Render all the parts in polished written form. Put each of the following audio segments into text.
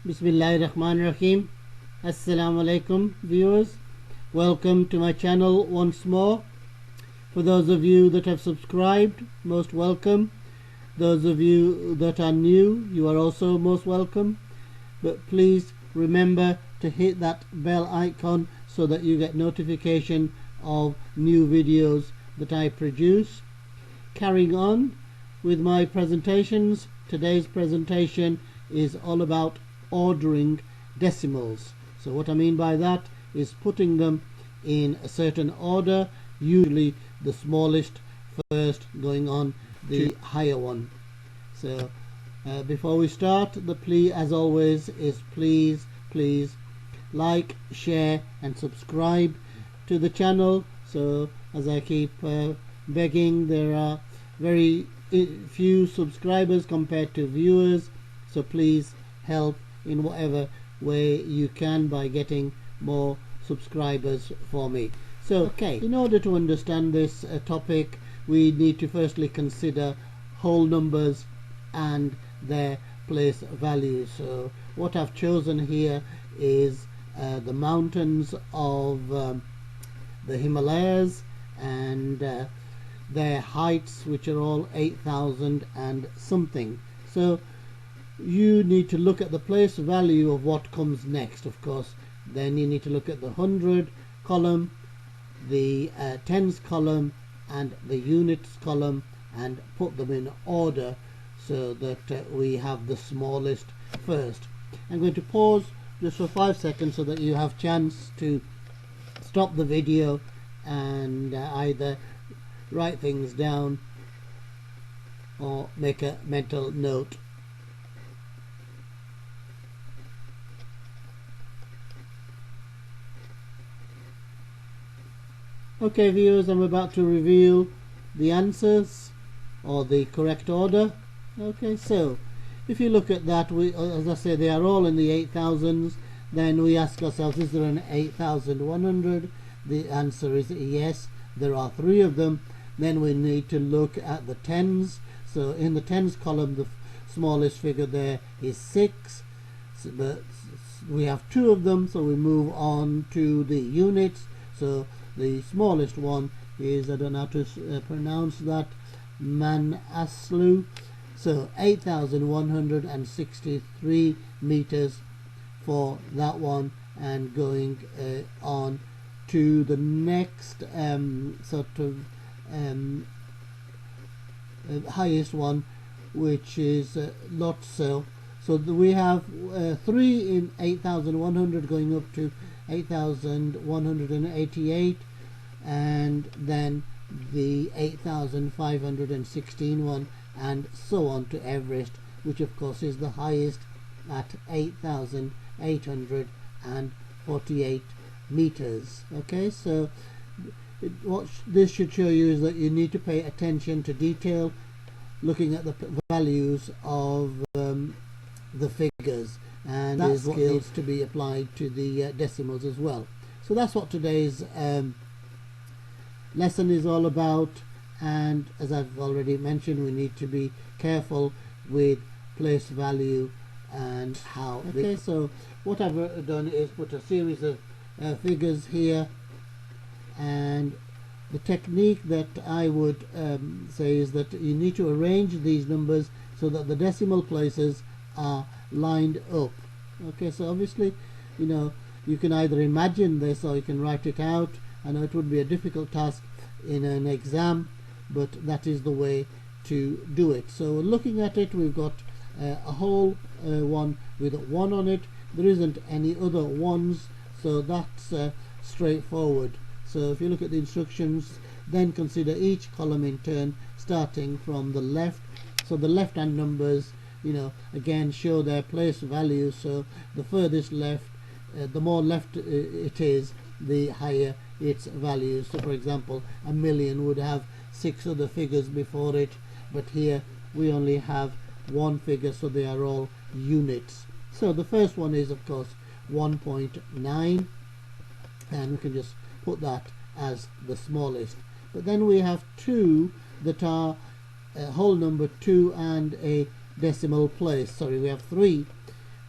Bismillahirrahmanirrahim. Assalamu alaikum viewers. Welcome to my channel once more. For those of you that have subscribed, most welcome. Those of you that are new, you are also most welcome. But please remember to hit that bell icon so that you get notification of new videos that I produce. Carrying on with my presentations, today's presentation is all about ordering decimals. So what I mean by that is putting them in a certain order, usually the smallest first, going on the higher one. So before we start, the plea as always is please like, share and subscribe to the channel. So as I keep begging, there are very few subscribers compared to viewers, so please help in whatever way you can by getting more subscribers for me. So in order to understand this topic, we need to firstly consider whole numbers and their place values. So what I've chosen here is the mountains of the Himalayas and their heights, which are all 8,000 and something. So you need to look at the place value of what comes next, of course. Then you need to look at the 100 column, the tens column and the units column and put them in order so that we have the smallest first. I'm going to pause just for 5 seconds so that you have chance to stop the video and either write things down or make a mental note. Okay viewers, I'm about to reveal the answers or the correct order. Okay, so if you look at that, as I say, they are all in the 8,000s. Then we ask ourselves, is there an 8,100? The answer is yes, there are 3 of them. Then we need to look at the tens. So in the tens column, the smallest figure there is 6, but we have 2 of them, so we move on to the units. So the smallest one is, I don't know how to pronounce that, Manaslu. So 8,163 meters for that one, and going on to the next highest one, which is Lhotse. So we have 3 in 8,100 going up to 8,188, and then the 8,516 one, and so on to Everest, which of course is the highest at 8,848 meters. Okay, so what this should show you is that you need to pay attention to detail, looking at the values of the figures, and that is what needs to be applied to the decimals as well. So that's what today's lesson is all about, and as I've already mentioned, we need to be careful with place value and how. Okay, so what I've done is put a series of figures here, and the technique that I would say is that you need to arrange these numbers so that the decimal places are lined up. Okay, so obviously, you know, you can either imagine this or you can write it out. I know it would be a difficult task in an exam, but that is the way to do it. So looking at it, we've got a whole one with a 1 on it. There isn't any other ones, so that's straightforward. So if you look at the instructions, then consider each column in turn, starting from the left. So the left hand numbers, you know, again show their place values. So the furthest left, the more left it is, the higher its values. So for example, a million would have 6 other figures before it, but here we only have 1 figure, so they are all units. So the first one is of course 1.9, and we can just put that as the smallest. But then we have 2 that are a whole number 2 and a decimal place. Sorry, we have 3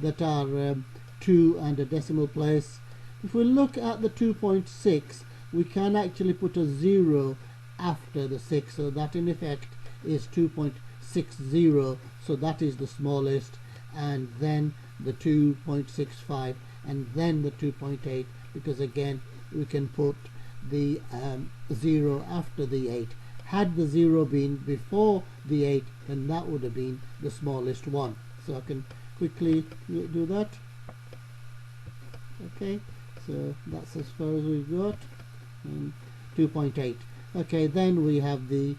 that are 2 and a decimal place. If we look at the 2.6, we can actually put a 0 after the 6, so that in effect is 2.60, so that is the smallest, and then the 2.65, and then the 2.8, because again we can put the 0 after the 8. Had the 0 been before the 8, then that would have been the smallest one. So I can quickly do that. Okay, so that's as far as we've got. 2.8. Okay, then we have the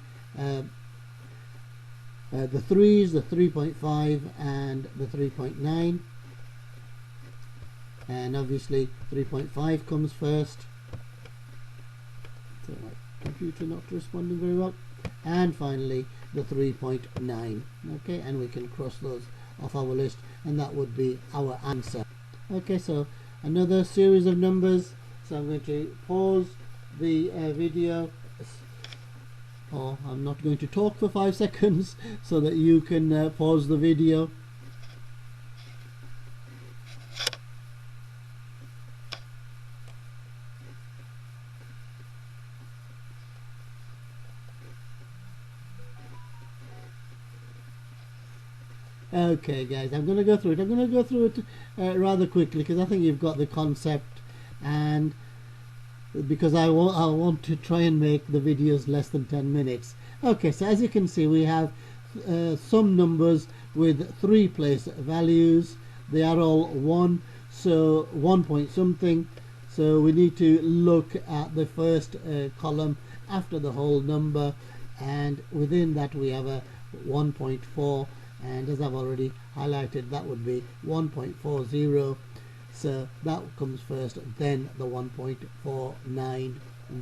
3s, the 3.5 and the 3.9, and obviously 3.5 comes first. So my computer not responding very well. And finally the 3.9. Okay, and we can cross those off our list, and that would be our answer. Okay, so another series of numbers. So I'm going to pause the video, or I'm not going to talk for 5 seconds so that you can pause the video. Okay guys, I'm going to go through it. I'm going to go through it rather quickly, because I think you've got the concept, and because I want to try and make the videos less than 10 minutes. Okay, so as you can see, we have some numbers with 3 place values. They are all 1, so 1 point something. So we need to look at the first column after the whole number, and within that we have a 1.4, and as I've already highlighted, that would be 1.40. So that comes first, then the 1.49,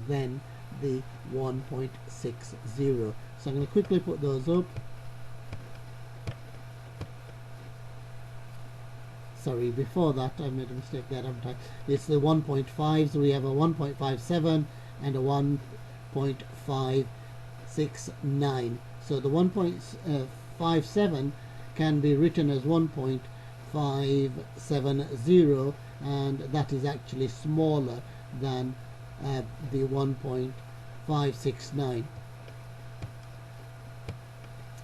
then the 1.60. So I'm going to quickly put those up. Sorry, before that I made a mistake there, haven't I? It's the 1.5, so we have a 1.57 and a 1.569. So the 1.57 can be written as 1.570, and that is actually smaller than the 1.569.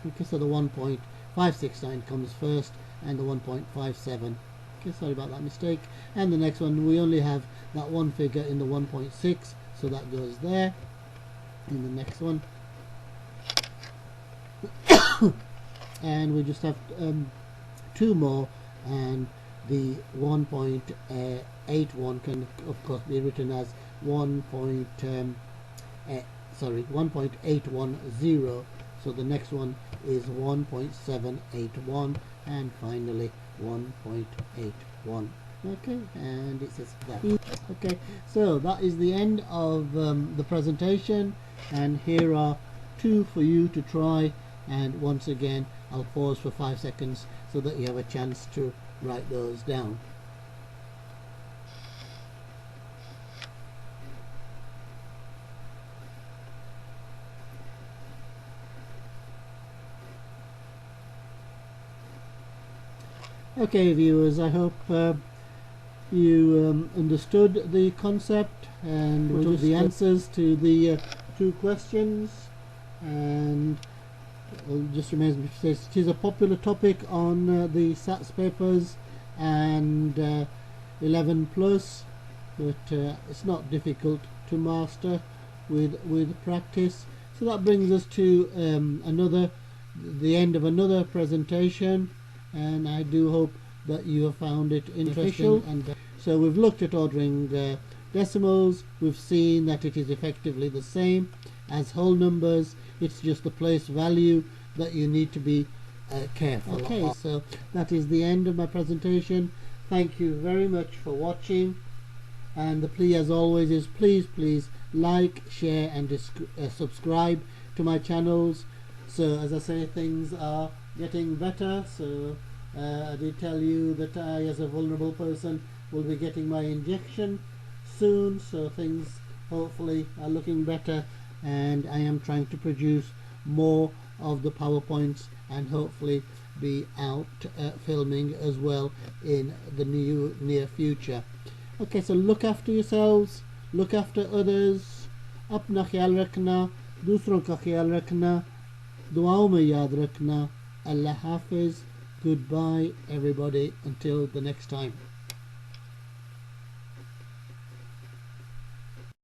Okay, so the 1.569 comes first, and the 1.57. Okay, sorry about that mistake. And the next one, we only have that one figure in the 1.6, so that goes there. In the next one, and we just have 2 more, and the 1.81 can of course be written as 1.810. So the next one is 1.781, and finally 1.81. Okay, and it says that. Okay, so that is the end of the presentation, and here are 2 for you to try. And once again, I'll pause for 5 seconds so that you have a chance to write those down. Okay viewers, I hope you understood the concept and took the answers to the 2 questions, and just remains me to say it is a popular topic on the SATS papers and 11 plus, but it's not difficult to master with practice. So that brings us to the end of another presentation, and I do hope that you have found it interesting. And so we've looked at ordering decimals. We've seen that it is effectively the same as whole numbers. It's just the place value that you need to be careful of. Okay, so that is the end of my presentation. Thank you very much for watching, and the plea as always is please like, share and subscribe to my channels. So as I say, things are getting better. So I did tell you that I, as a vulnerable person, will be getting my injection soon, so things hopefully are looking better, and I am trying to produce more of the PowerPoints, and hopefully be out filming as well in the near future. Okay, so look after yourselves, look after others, अपना ख्याल रखना, दूसरों का ख्याल रखना, दुआओं में याद रखना. Allah Hafiz. Goodbye everybody until the next time.